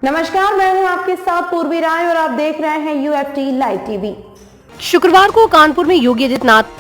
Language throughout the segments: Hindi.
नमस्कार, मैं हूं आपके साथ पूर्वी राय और आप देख रहे हैं यूएफटी लाइव टीवी। शुक्रवार को कानपुर में योगी आदित्यनाथ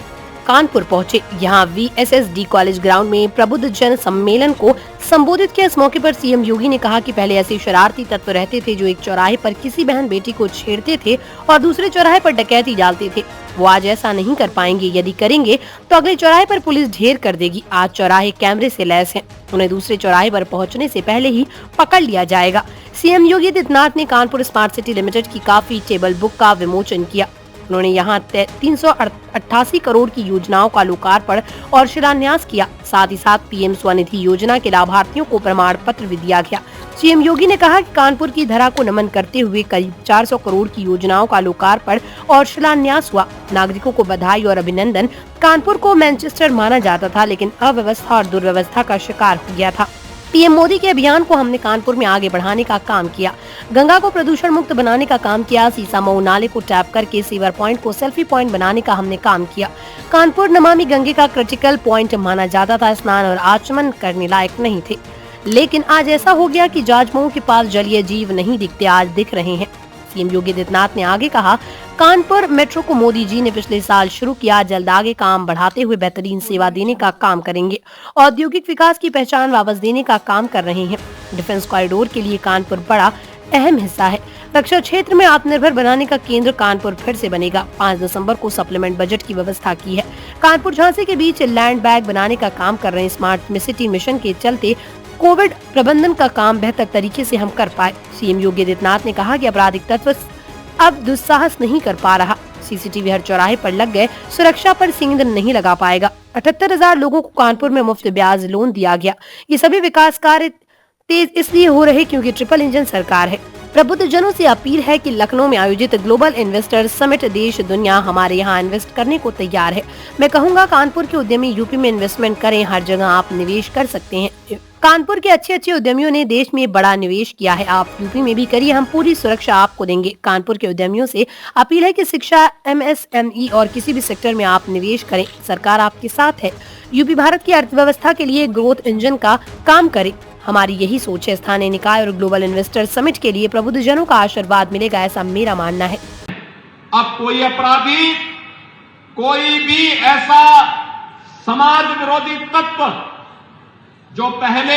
कानपुर पहुंचे। यहां वीएसएसडी कॉलेज ग्राउंड में प्रबुद्ध जन सम्मेलन को संबोधित किया। इस मौके पर सीएम योगी ने कहा कि पहले ऐसे शरारती तत्व रहते थे जो एक चौराहे पर किसी बहन बेटी को छेड़ते थे और दूसरे चौराहे पर डकैती डालते थे। वो आज ऐसा नहीं कर पाएंगे। यदि करेंगे तो अगले चौराहे पर पुलिस ढेर कर देगी। आज चौराहे कैमरे से लैस हैं। उन्हें दूसरे चौराहे पर पहुंचने से पहले ही पकड़ लिया जाएगा। सीएम योगी आदित्यनाथ ने कानपुर स्मार्ट सिटी लिमिटेड की काफी टेबल बुक का विमोचन किया। उन्होंने यहां 388 करोड़ की योजनाओं का लोकार्पण और शिलान्यास किया। साथ ही साथ पीएम स्वनिधि योजना के लाभार्थियों को प्रमाण पत्र भी दिया गया। सीएम योगी ने कहा कि कानपुर की धरा को नमन करते हुए करीब 400 करोड़ की योजनाओं का लोकार्पण और शिलान्यास हुआ। नागरिकों को बधाई और अभिनंदन। कानपुर को मैनचेस्टर माना जाता था, लेकिन अव्यवस्था और दुर्व्यवस्था का शिकार हो गया था। पीएम मोदी के अभियान को हमने कानपुर में आगे बढ़ाने का काम किया। गंगा को प्रदूषण मुक्त बनाने का काम किया। सीसा मऊ नाले को टैप करके सीवर पॉइंट को सेल्फी पॉइंट बनाने का हमने काम किया। कानपुर नमामि गंगे का क्रिटिकल पॉइंट माना जाता था। स्नान और आचमन करने लायक नहीं थे, लेकिन आज ऐसा हो गया कि जाजमऊ के पास जलीय जीव नहीं दिखते, आज दिख रहे हैं। सीएम योगी आदित्यनाथ ने आगे कहा, कानपुर मेट्रो को मोदी जी ने पिछले साल शुरू किया। जल्द आगे काम बढ़ाते हुए बेहतरीन सेवा देने का काम करेंगे। औद्योगिक विकास की पहचान वापस देने का काम कर रहे हैं। डिफेंस कॉरिडोर के लिए कानपुर बड़ा अहम हिस्सा है। रक्षा क्षेत्र में आत्मनिर्भर बनाने का केंद्र कानपुर फिर से बनेगा। 5 दिसंबर को सप्लीमेंट बजट की व्यवस्था की है। कानपुर झांसी के बीच लैंड बैग बनाने का काम कर रहे हैं। स्मार्ट सिटी मिशन के चलते कोविड प्रबंधन का काम बेहतर तरीके से हम कर पाए। सीएम योगी आदित्यनाथ ने कहा कि आपराधिक तत्व अब दुस्साहस नहीं कर पा रहा। सीसीटीवी हर चौराहे पर लग गए, सुरक्षा पर सिंगदन नहीं लगा पाएगा। 78,000 लोगों को कानपुर में मुफ्त ब्याज लोन दिया गया। ये सभी विकास कार्य तेज इसलिए हो रहे क्योंकि ट्रिपल इंजन सरकार है। प्रबुद्ध जनों से अपील है कि लखनऊ में आयोजित ग्लोबल इन्वेस्टर समिट देश दुनिया हमारे यहाँ इन्वेस्ट करने को तैयार है। मैं कहूँगा कानपुर के उद्यमी यूपी में इन्वेस्टमेंट करें। हर जगह आप निवेश कर सकते हैं। कानपुर के अच्छे उद्यमियों ने देश में बड़ा निवेश किया है। आप यूपी में भी करिए, हम पूरी सुरक्षा आपको देंगे। कानपुर के उद्यमियों से अपील है कि शिक्षा, एमएसएमई और किसी भी सेक्टर में आप निवेश करें। सरकार आपके साथ है। यूपी भारत की अर्थव्यवस्था के लिए ग्रोथ इंजन का काम करे। हमारी यही सोच है। स्थानीय निकाय और ग्लोबल इन्वेस्टर समिट के लिए प्रबुद्ध जनों का आशीर्वाद मिलेगा, ऐसा मेरा मानना है। अब कोई अपराधी, कोई भी ऐसा समाज विरोधी तत्व जो पहले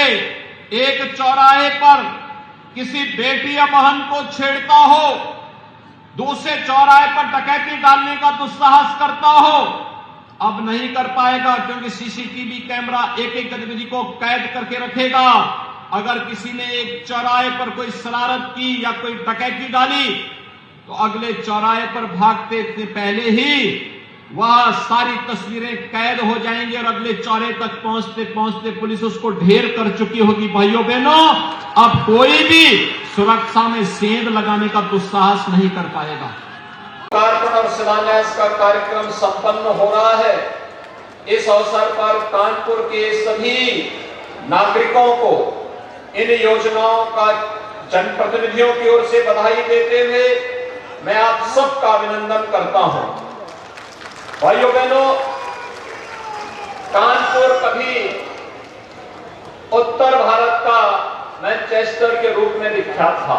एक चौराहे पर किसी बेटी या बहन को छेड़ता हो, दूसरे चौराहे पर डकैती डालने का दुस्साहस करता हो, अब नहीं कर पाएगा, क्योंकि सीसीटीवी कैमरा एक गतिविधि को कैद करके रखेगा। अगर किसी ने एक चौराहे पर कोई शरारत की या कोई डकैती डाली तो अगले चौराहे पर भागते से पहले ही वह सारी तस्वीरें कैद हो जाएंगी और अगले चौराहे तक पहुंचते पहुंचते पुलिस उसको ढेर कर चुकी होगी। भाइयों बहनों, अब कोई भी सुरक्षा में सेंध लगाने का दुस्साहस नहीं कर पाएगा। लोकार्पण और शिलान्यास का कार्यक्रम संपन्न हो रहा है। इस अवसर पर कानपुर के सभी नागरिकों को इन योजनाओं का जनप्रतिनिधियों की ओर से बधाई देते हुए मैं आप सबका अभिनंदन करता हूं। भाइयों बहनों, कानपुर कभी उत्तर भारत का मैनचेस्टर के रूप में विख्यात था।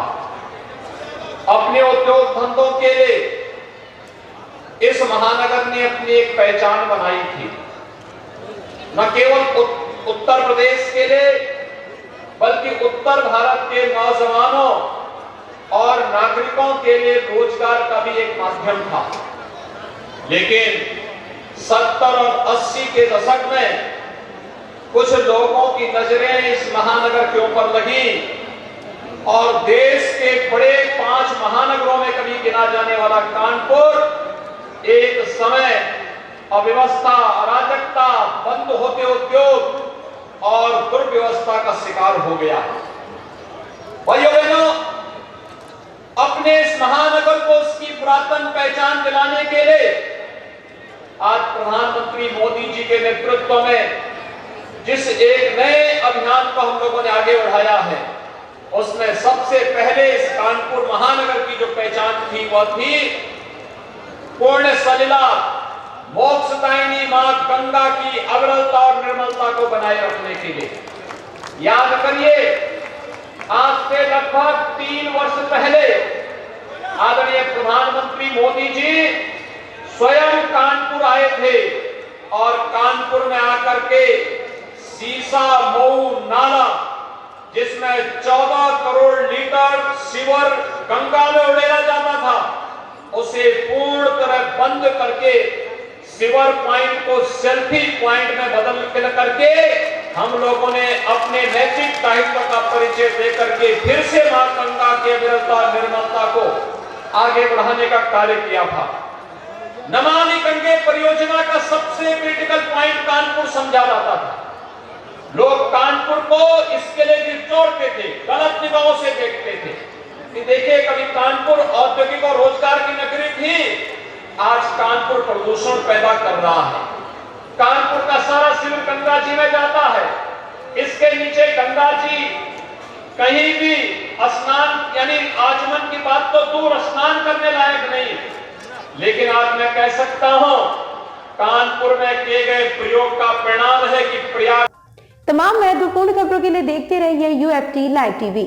अपने उद्योग धंधों के लिए इस महानगर ने अपनी एक पहचान बनाई थी। न केवल उत्तर प्रदेश के लिए बल्कि उत्तर भारत के नौजवानों और नागरिकों के लिए रोजगार का भी एक माध्यम था। लेकिन 70 और 80 के दशक में कुछ लोगों की नजरें इस महानगर के ऊपर लगी और देश के बड़े 5 महानगरों में कभी गिना जाने वाला कानपुर एक समय अव्यवस्था, अराजकता, बंद होते उद्योग और दुर्व्यवस्था का शिकार हो गया। भाइयों बहनों, अपने इस महानगर को उसकी पुरातन पहचान दिलाने के लिए आज प्रधानमंत्री मोदी जी के नेतृत्व में जिस एक नए अभियान को हम लोगों ने आगे बढ़ाया है, उसमें सबसे पहले इस कानपुर महानगर की जो पहचान थी वह थी पूर्ण सलिला मोक्षदायिनी मां गंगा की अविरलता और निर्मलता को बनाए रखने के लिए। याद करिए, आज से लगभग 3 वर्ष पहले आदरणीय प्रधानमंत्री मोदी जी स्वयं कानपुर आए थे और कानपुर में आकर के सीसा मऊ नाला जिसमें 14 करोड़ लीटर सीवर गंगा में उड़ेला जाता था, उसे पूर्ण तरह बंद करके सीवर पॉइंट को सेल्फी पॉइंट में बदल करके हम लोगों ने अपने नैतिक दायित्व का परिचय देकर के फिर से मां गंगा की अविरलता निर्मलता को आगे बढ़ाने का कार्य किया था। नमामि गंगे परियोजना का सबसे क्रिटिकल पॉइंट कानपुर समझा जाता था। लोग कानपुर को इसके लिए निचोड़ते थे, गलत निगाहों से देखते थे कि देखिए कभी कानपुर औद्योगिक और रोजगार की नगरी थी, आज कानपुर प्रदूषण पैदा कर रहा है। कानपुर का सारा सिर गंगा जी में जाता है, इसके नीचे गंगा जी कहीं भी स्नान यानी आचमन की बात तो दूर, स्नान करने लायक नहीं। लेकिन आज मैं कह सकता हूं कानपुर में किए गए प्रयोग का परिणाम है कि प्रयाग। तमाम महत्वपूर्ण खबरों के लिए देखते रहिए UFT लाइव टीवी।